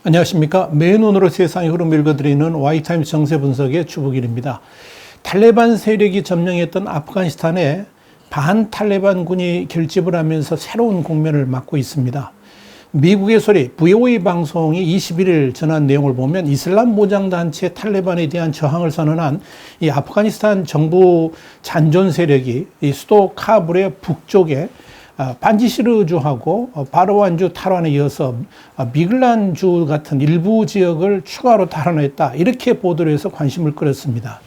안녕하십니까. 맨눈으로 세상의 흐름 읽어드리는 Y타임스 정세 분석의 주북일입니다. 탈레반 세력이 점령했던 아프가니스탄에 반탈레반군이 결집을 하면서 새로운 국면을 맞고 있습니다. 미국의 소리 VOA 방송이 21일 전한 내용을 보면 이슬람 무장단체 탈레반에 대한 저항을 선언한 이 아프가니스탄 정부 잔존 세력이 이 수도 카불의 북쪽에 판지시르주하고 바르완주 탈환에 이어서 미글란주 같은 일부 지역을 추가로 탈환했다. 이렇게 보도를 해서 관심을 끌었습니다.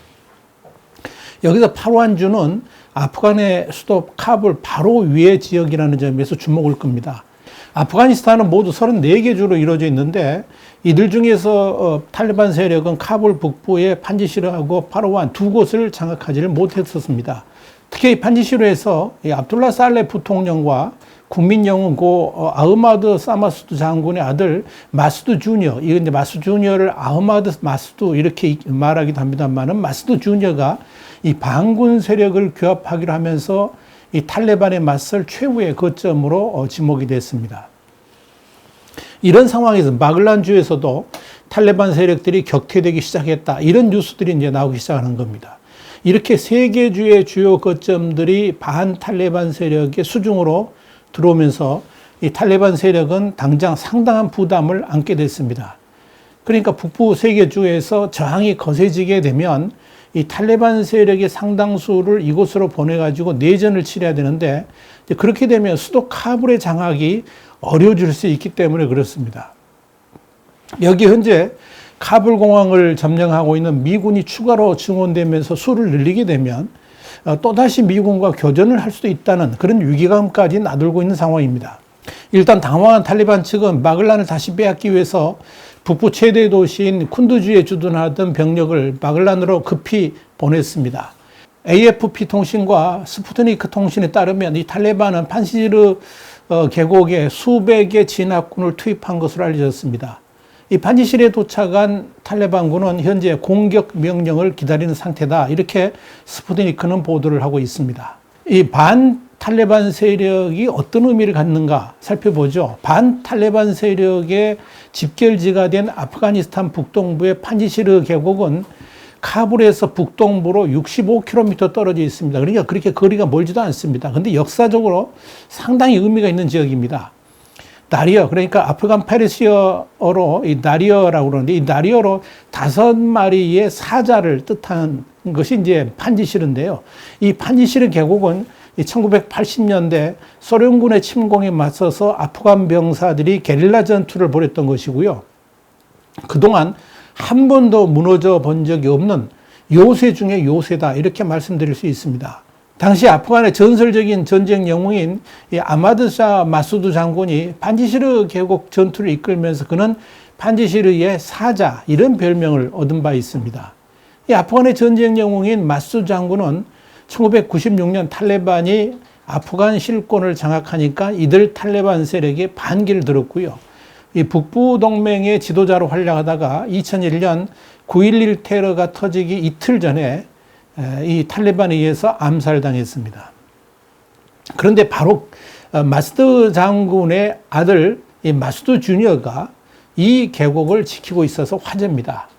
여기서 파르완주는 아프간의 수도 카불 바로 위의 지역이라는 점에서 주목을 끕니다. 아프가니스탄은 모두 34개 주로 이루어져 있는데 이들 중에서 탈레반 세력은 카불 북부의 판지시르하고 파르완 두 곳을 장악하지를 못했었습니다. 특히 판지시르에서 압둘라 살레 부통령과 국민영웅 고 아흐마드 사마수드 장군의 아들 마수드 주니어, 이건데 마수드 주니어를 아흐마드 마수드 이렇게 말하기도 합니다만은 마수드 주니어가 이 반군 세력을 규합하기로 하면서 이 탈레반에 맞설 최후의 거점으로 지목이 됐습니다. 이런 상황에서 마글란주에서도 탈레반 세력들이 격퇴되기 시작했다. 이런 뉴스들이 이제 나오기 시작하는 겁니다. 이렇게 세 개 주의 주요 거점들이 반탈레반 세력의 수중으로 들어오면서 이 탈레반 세력은 당장 상당한 부담을 안게 됐습니다. 그러니까 북부 세 개 주에서 저항이 거세지게 되면 이 탈레반 세력의 상당수를 이곳으로 보내가지고 내전을 치러야 되는데 그렇게 되면 수도 카불의 장악이 어려워질 수 있기 때문에 그렇습니다. 여기 현재 카불 공항을 점령하고 있는 미군이 추가로 증원되면서 수를 늘리게 되면 또다시 미군과 교전을 할 수도 있다는 그런 위기감까지 나돌고 있는 상황입니다. 일단 당황한 탈레반 측은 마글란을 다시 빼앗기 위해서 북부 최대 도시인 쿤두주에 주둔하던 병력을 마글란으로 급히 보냈습니다. AFP 통신과 스푸트니크 통신에 따르면 이 탈레반은 판시르 계곡에 수백의 진압군을 투입한 것으로 알려졌습니다. 이 판지시르에 도착한 탈레반군은 현재 공격 명령을 기다리는 상태다. 이렇게 스푸트니크는 보도를 하고 있습니다. 이 반탈레반 세력이 어떤 의미를 갖는가 살펴보죠. 반탈레반 세력의 집결지가 된 아프가니스탄 북동부의 판지시르 계곡은 카불에서 북동부로 65km 떨어져 있습니다. 그러니까 그렇게 거리가 멀지도 않습니다. 그런데 역사적으로 상당히 의미가 있는 지역입니다. 나리어, 그러니까 아프간 페르시아어로 이 나리어라고 그러는데 이 나리어로 5마리의 사자를 뜻하는 것이 이제 판지시르인데요. 이 판지시르 계곡은 1980년대 소련군의 침공에 맞서서 아프간 병사들이 게릴라 전투를 벌였던 것이고요. 그동안 한 번도 무너져 본 적이 없는 요새 중에 요새다. 이렇게 말씀드릴 수 있습니다. 당시 아프간의 전설적인 전쟁 영웅인 아마드 샤 마수드 장군이 판지시르 계곡 전투를 이끌면서 그는 판지시르의 사자 이런 별명을 얻은 바 있습니다. 이 아프간의 전쟁 영웅인 마수드 장군은 1996년 탈레반이 아프간 실권을 장악하니까 이들 탈레반 세력에 반기를 들었고요. 이 북부 동맹의 지도자로 활약하다가 2001년 9.11 테러가 터지기 이틀 전에 이 탈레반에 의해서 암살당했습니다. 그런데 바로 마수드 장군의 아들 마수드 주니어가 이 계곡을 지키고 있어서 화제입니다.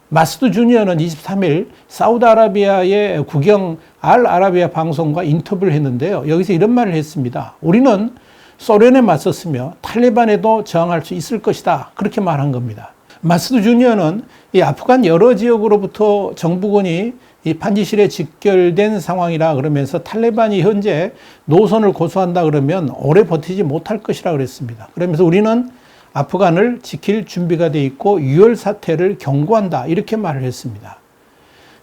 마수드 주니어는 23일 사우디아라비아의 국영 알 아라비아 방송과 인터뷰를 했는데요. 여기서 이런 말을 했습니다. 우리는 소련에 맞섰으며 탈레반에도 저항할 수 있을 것이다. 그렇게 말한 겁니다. 마수드 주니어는 이 아프간 여러 지역으로부터 정부군이 이 판지시르에 직결된 상황이라 그러면서 탈레반이 현재 노선을 고수한다 그러면 오래 버티지 못할 것이라 그랬습니다. 그러면서 우리는 아프간을 지킬 준비가 돼 있고 유혈 사태를 경고한다. 이렇게 말을 했습니다.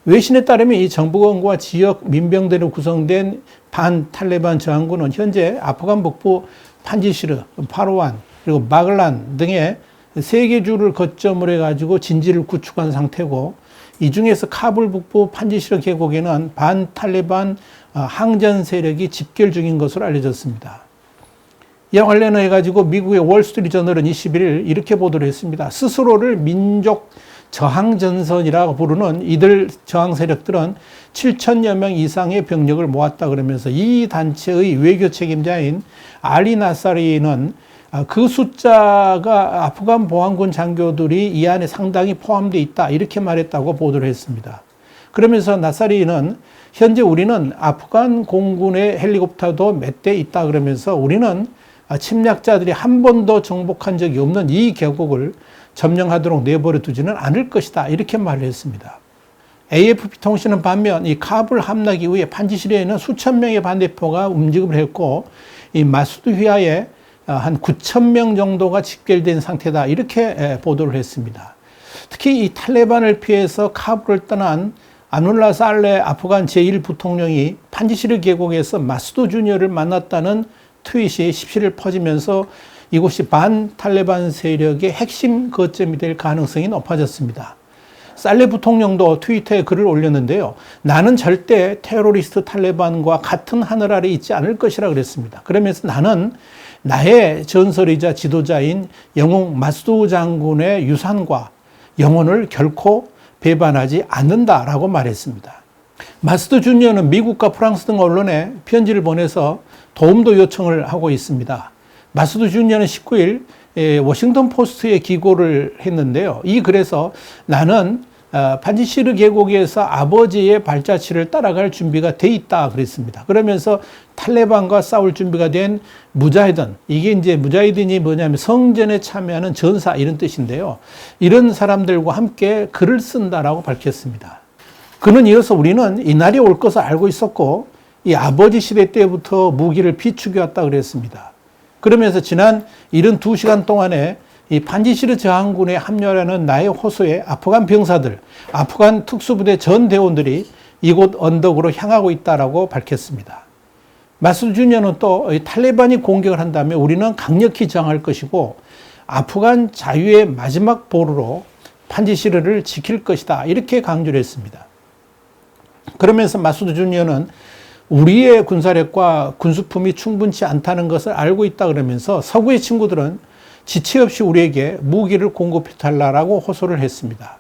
외신에 따르면 이 정부군과 지역 민병대로 구성된 반탈레반 저항군은 현재 아프간 북부 판지시르, 파르완, 그리고 마글란 등의 3개 주를 거점으로 해가지고 진지를 구축한 상태고 이 중에서 카불 북부 판지시르 계곡에는 반탈레반 항전 세력이 집결 중인 것으로 알려졌습니다. 이와 관련해 가지고 미국의 월스트리트저널은 21일 이렇게 보도를 했습니다. 스스로를 민족 저항전선이라고 부르는 이들 저항 세력들은 7천여 명 이상의 병력을 모았다 그러면서 이 단체의 외교 책임자인 알리 나사리는 그 숫자가 아프간 보안군 장교들이 이 안에 상당히 포함되어 있다 이렇게 말했다고 보도를 했습니다. 그러면서 나사리는 현재 우리는 아프간 공군의 헬리콥터도 몇 대 있다 그러면서 우리는 침략자들이 한 번도 정복한 적이 없는 이 계곡을 점령하도록 내버려 두지는 않을 것이다 이렇게 말을 했습니다. AFP 통신은 반면 이 카불 함락 이후에 판지시리에는 수천 명의 반대표가 움직임을 했고 이 마수드 휘하에 한 9천 명 정도가 집결된 상태다 이렇게 보도를 했습니다. 특히 이 탈레반을 피해서 카불을 떠난 아눌라 살레 아프간 제1부통령이 판지시르 계곡에서 마수드 주니어를 만났다는 트윗이 십시를 퍼지면서 이곳이 반 탈레반 세력의 핵심 거점이 될 가능성이 높아졌습니다. 살레 부통령도 트위터에 글을 올렸는데요. 나는 절대 테러리스트 탈레반과 같은 하늘 아래 있지 않을 것이라 그랬습니다. 그러면서 나는 나의 전설이자 지도자인 영웅 마수드 장군의 유산과 영혼을 결코 배반하지 않는다라고 말했습니다. 마수드 주니어는 미국과 프랑스 등 언론에 편지를 보내서 도움도 요청을 하고 있습니다. 마수드 주니어는 19일 워싱턴 포스트에 기고를 했는데요. 이 글에서 나는 판지시르 계곡에서 아버지의 발자취를 따라갈 준비가 돼 있다 그랬습니다. 그러면서 탈레반과 싸울 준비가 된 무자히든, 이게 이제 무자히든이 뭐냐면 성전에 참여하는 전사 이런 뜻인데요. 이런 사람들과 함께 글을 쓴다라고 밝혔습니다. 그는 이어서 우리는 이 날이 올 것을 알고 있었고 이 아버지 시대 때부터 무기를 비축해 왔다 그랬습니다. 그러면서 지난 72시간 동안에 이 판지시르 저항군에 합류하려는 나의 호소에 아프간 병사들, 아프간 특수부대 전 대원들이 이곳 언덕으로 향하고 있다라고 밝혔습니다. 마수드 주니어는 또 탈레반이 공격을 한다면 우리는 강력히 저항할 것이고 아프간 자유의 마지막 보루로 판지시르를 지킬 것이다 이렇게 강조를 했습니다. 그러면서 마수드 주니어는 우리의 군사력과 군수품이 충분치 않다는 것을 알고 있다 그러면서 서구의 친구들은 지체 없이 우리에게 무기를 공급해달라고 호소를 했습니다.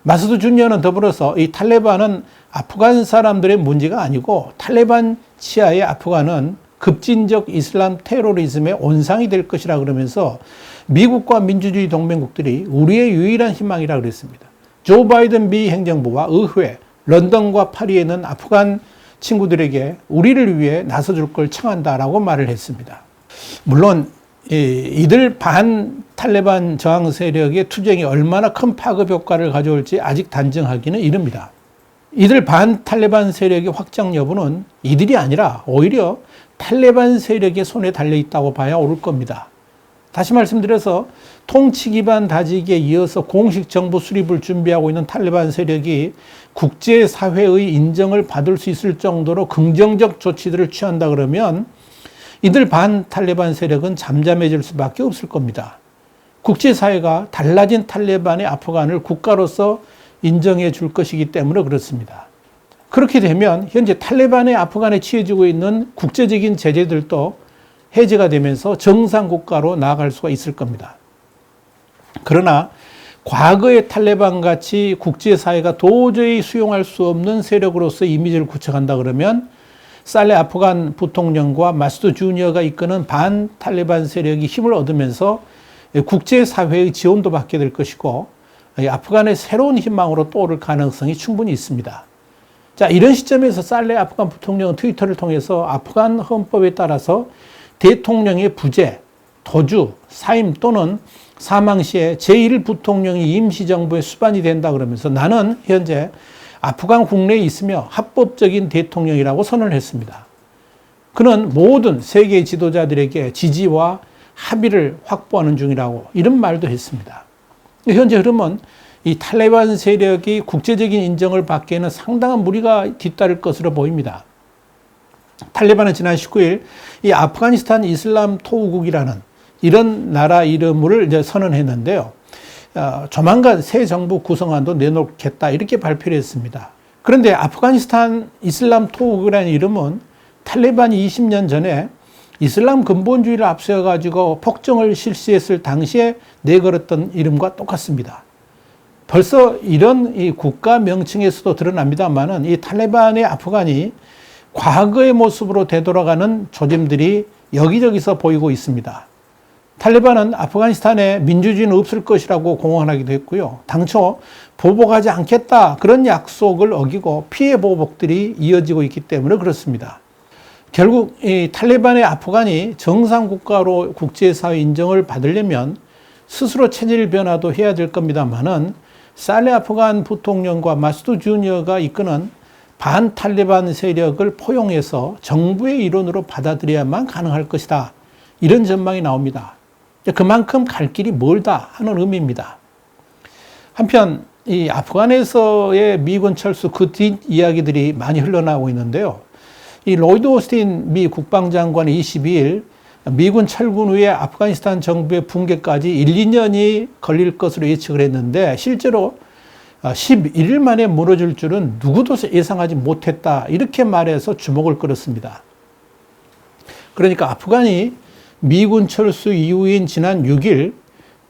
마수드 주니어는 더불어서 이 탈레반은 아프간 사람들의 문제가 아니고 탈레반 치하의 아프간은 급진적 이슬람 테러리즘의 온상이 될 것이라 그러면서 미국과 민주주의 동맹국들이 우리의 유일한 희망이라 그랬습니다. 조 바이든 미 행정부와 의회, 런던과 파리에는 아프간 친구들에게 우리를 위해 나서줄 걸 청한다라고 말을 했습니다. 물론 이들 반 탈레반 저항 세력의 투쟁이 얼마나 큰 파급 효과를 가져올지 아직 단정하기는 이릅니다. 이들 반 탈레반 세력의 확장 여부는 이들이 아니라 오히려 탈레반 세력의 손에 달려 있다고 봐야 옳을 겁니다. 다시 말씀드려서 통치 기반 다지기에 이어서 공식 정부 수립을 준비하고 있는 탈레반 세력이 국제사회의 인정을 받을 수 있을 정도로 긍정적 조치들을 취한다 그러면 이들 반 탈레반 세력은 잠잠해질 수밖에 없을 겁니다. 국제사회가 달라진 탈레반의 아프간을 국가로서 인정해 줄 것이기 때문에 그렇습니다. 그렇게 되면 현재 탈레반의 아프간에 취해지고 있는 국제적인 제재들도 해제가 되면서 정상 국가로 나아갈 수가 있을 겁니다. 그러나 과거의 탈레반 같이 국제사회가 도저히 수용할 수 없는 세력으로서 이미지를 구축한다 그러면 살레 아프간 부통령과 마수드 주니어가 이끄는 반 탈레반 세력이 힘을 얻으면서 국제사회의 지원도 받게 될 것이고 아프간의 새로운 희망으로 떠오를 가능성이 충분히 있습니다. 자, 이런 시점에서 살레 아프간 부통령은 트위터를 통해서 아프간 헌법에 따라서 대통령의 부재, 도주, 사임 또는 사망 시에 제1부통령이 임시정부의 수반이 된다 그러면서 나는 현재 아프간 국내에 있으며 합법적인 대통령이라고 선언을 했습니다. 그는 모든 세계 지도자들에게 지지와 합의를 확보하는 중이라고 이런 말도 했습니다. 현재 흐름은 이 탈레반 세력이 국제적인 인정을 받기에는 상당한 무리가 뒤따를 것으로 보입니다. 탈레반은 지난 19일 이 아프가니스탄 이슬람 토우국이라는 이런 나라 이름을 이제 선언했는데요. 조만간 새 정부 구성안도 내놓겠다 이렇게 발표를 했습니다. 그런데 아프가니스탄 이슬람 토우국이라는 이름은 탈레반이 20년 전에 이슬람 근본주의를 앞세워가지고 폭정을 실시했을 당시에 내걸었던 이름과 똑같습니다. 벌써 이런 이 국가 명칭에서도 드러납니다만은 이 탈레반의 아프간이 과거의 모습으로 되돌아가는 조짐들이 여기저기서 보이고 있습니다. 탈레반은 아프가니스탄에 민주주의는 없을 것이라고 공언하기도 했고요. 당초 보복하지 않겠다 그런 약속을 어기고 피해 보복들이 이어지고 있기 때문에 그렇습니다. 결국 이 탈레반의 아프간이 정상국가로 국제사회 인정을 받으려면 스스로 체질 변화도 해야 될 겁니다만은 살레 아프간 부통령과 마수드 주니어가 이끄는 반탈레반 세력을 포용해서 정부의 일원으로 받아들여야만 가능할 것이다. 이런 전망이 나옵니다. 그만큼 갈 길이 멀다 하는 의미입니다. 한편 이 아프간에서의 미군 철수 그 뒷 이야기들이 많이 흘러나오고 있는데요. 이 로이드 오스틴 미 국방장관이 22일 미군 철군 후에 아프가니스탄 정부의 붕괴까지 1, 2년이 걸릴 것으로 예측을 했는데 실제로 11일 만에 무너질 줄은 누구도 예상하지 못했다. 이렇게 말해서 주목을 끌었습니다. 그러니까 아프간이 미군 철수 이후인 지난 6일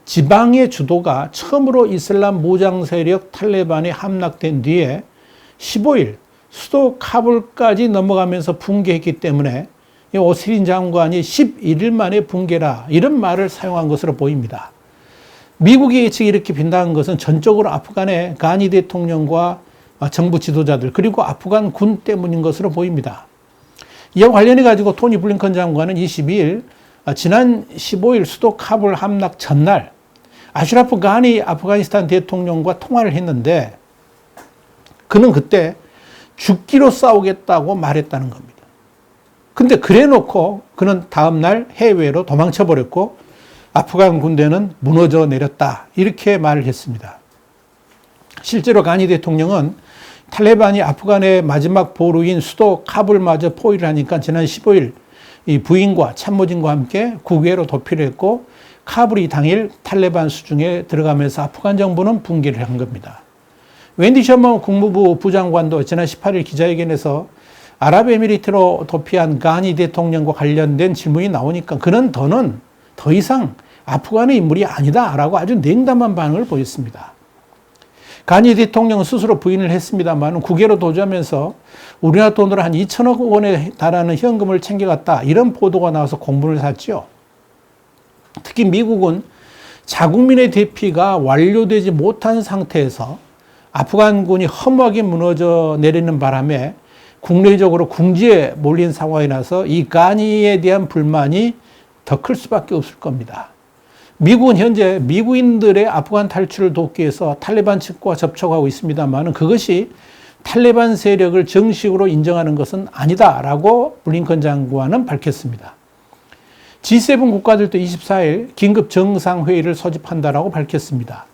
지방의 주도가 처음으로 이슬람 무장 세력 탈레반에 함락된 뒤에 15일 수도 카불까지 넘어가면서 붕괴했기 때문에 오스틴 장관이 11일 만에 붕괴라 이런 말을 사용한 것으로 보입니다. 미국의 예측이 이렇게 빈다는 것은 전적으로 아프간의 가니 대통령과 정부 지도자들 그리고 아프간 군 때문인 것으로 보입니다. 이와 관련해 가지고 토니 블링컨 장관은 22일 지난 15일 수도 카불 함락 전날 아슈라프 가니 아프가니스탄 대통령과 통화를 했는데 그는 그때 죽기로 싸우겠다고 말했다는 겁니다. 근데 그래 놓고 그는 다음날 해외로 도망쳐 버렸고 아프간 군대는 무너져 내렸다. 이렇게 말을 했습니다. 실제로 가니 대통령은 탈레반이 아프간의 마지막 보루인 수도 카불마저 포위를 하니까 지난 15일 이 부인과 참모진과 함께 국외로 도피를 했고 카불이 당일 탈레반 수중에 들어가면서 아프간 정부는 붕괴를 한 겁니다. 웬디 셔먼 국무부 부장관도 지난 18일 기자회견에서 아랍에미리트로 도피한 가니 대통령과 관련된 질문이 나오니까 그는 더 이상 아프간의 인물이 아니다라고 아주 냉담한 반응을 보였습니다. 가니 대통령은 스스로 부인을 했습니다만 국외로 도주하면서 우리나라 돈으로 한 2천억 원에 달하는 현금을 챙겨갔다. 이런 보도가 나와서 공분을 샀죠. 특히 미국은 자국민의 대피가 완료되지 못한 상태에서 아프간군이 허무하게 무너져 내리는 바람에 국내적으로 궁지에 몰린 상황이 나서 이 가니에 대한 불만이 더 클 수밖에 없을 겁니다. 미국은 현재 미국인들의 아프간 탈출을 돕기 위해서 탈레반 측과 접촉하고 있습니다만 그것이 탈레반 세력을 정식으로 인정하는 것은 아니다라고 블링컨 장관은 밝혔습니다. G7 국가들도 24일 긴급 정상회의를 소집한다라고 밝혔습니다.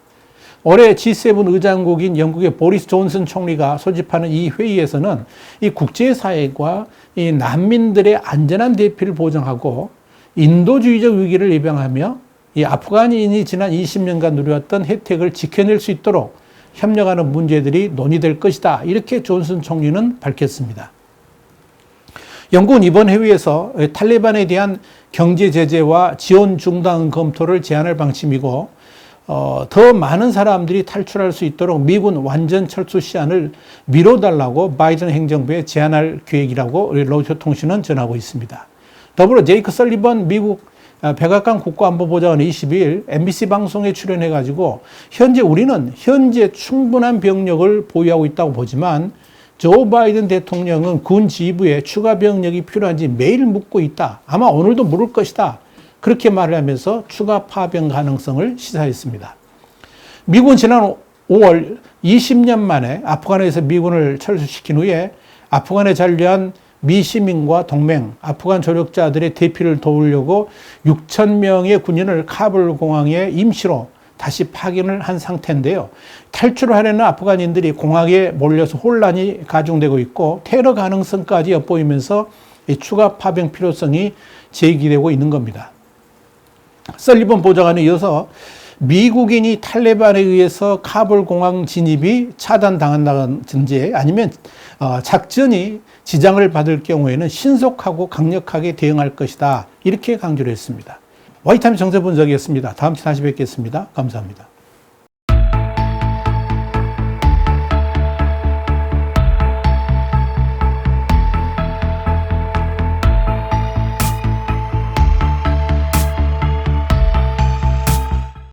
올해 G7 의장국인 영국의 보리스 존슨 총리가 소집하는 이 회의에서는 이 국제사회가 이 난민들의 안전한 대피를 보장하고 인도주의적 위기를 예방하며 이 아프간인이 지난 20년간 누려왔던 혜택을 지켜낼 수 있도록 협력하는 문제들이 논의될 것이다. 이렇게 존슨 총리는 밝혔습니다. 영국은 이번 회의에서 탈레반에 대한 경제 제재와 지원 중단 검토를 제안할 방침이고 더 많은 사람들이 탈출할 수 있도록 미군 완전 철수 시한을 미뤄달라고 바이든 행정부에 제안할 계획이라고 로이터 통신은 전하고 있습니다. 더불어 제이크 설리번 미국 백악관 국가안보보좌관은 22일 MBC 방송에 출연해가지고 우리는 현재 충분한 병력을 보유하고 있다고 보지만 조 바이든 대통령은 군 지휘부에 추가 병력이 필요한지 매일 묻고 있다. 아마 오늘도 물을 것이다. 그렇게 말을 하면서 추가 파병 가능성을 시사했습니다. 미국은 지난 5월 20년 만에 아프간에서 미군을 철수시킨 후에 아프간에 잔류한 미 시민과 동맹, 아프간 조력자들의 대피를 도우려고 6천 명의 군인을 카불 공항에 임시로 다시 파견을 한 상태인데요. 탈출을 하려는 아프간인들이 공항에 몰려서 혼란이 가중되고 있고 테러 가능성까지 엿보이면서 추가 파병 필요성이 제기되고 있는 겁니다. 설리번 보좌관에 이어서 미국인이 탈레반에 의해서 카불 공항 진입이 차단당한다든지 아니면 작전이 지장을 받을 경우에는 신속하고 강력하게 대응할 것이다. 이렇게 강조를 했습니다. 와이타임스 정세 분석이었습니다. 다음 주에 다시 뵙겠습니다. 감사합니다.